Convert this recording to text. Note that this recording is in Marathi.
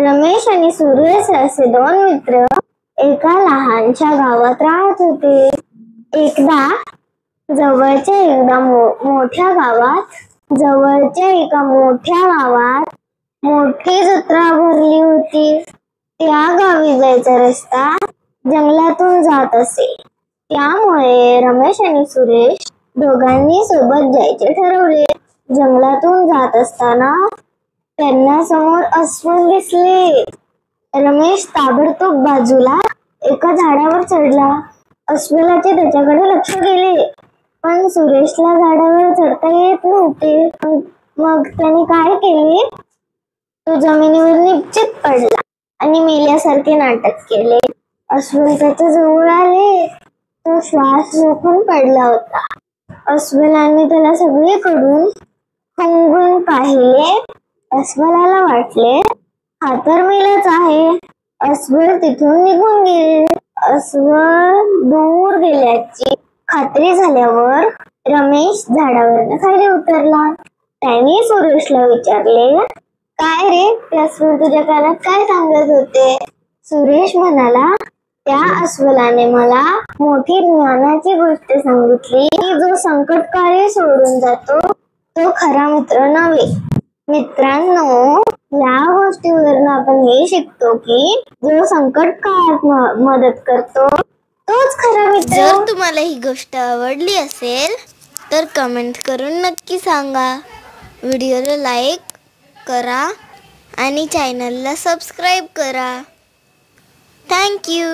रमेश आणि सुरेश असे दोन मित्र एका लहानशा गावात राहत होते. एकदा जवळच्या एका मोठ्या गावात मोठी जत्रा भरली होती. त्या गावी जायचा रस्ता जंगलातून जात असे. त्यामुळे रमेश आणि सुरेश दोघांनी सोबत जायचे ठरवले. जंगलातून जात असताना त्यांना समोर अस्वल दिसले. रमेश ताबडतोब बाजूला एका झाडावर चढला. अस्वलाचे त्याच्याकडे लक्ष गेले, पण सुरेशला झाडावर चढता येत नव्हते. मग त्याने काय केले, तो जमिनीवर निश्चित पडला आणि मेल्यासारखे नाटक केले. अस्वल त्याच्या जवळ आले. तो श्वास रोखून पडला होता. अस्वलाने त्याला सगळीकडून खंगून पाहिले. अस्वलाला वाटले हा तर मेलाच आहे. अस्वल तिथून निघून गेले. अस्वल दूर गेल्याची खात्री झाल्यावर रमेश झाडावरनं खाली उतरला. त्याने सुरेशला विचारले, काय रे, ते अस्वल तुझ्या कानात काय सांगत होते? सुरेश म्हणाला, त्या अस्वलाने मला मोठी ज्ञानाची गोष्ट सांगितली की जो संकटकाळी सोडून जातो तो खरा मित्र नव्हे. मित्रांनो, या गोष्टीवरून आपण हे शिकतो की जो संकट काळात मदत करतो तोच खरा मित्र. जर तुम्हाला ही गोष्ट आवडली असेल तर कमेंट करून नक्की सांगा. व्हिडिओला लाईक करा आणि चॅनलला सबस्क्राईब करा. Thank you.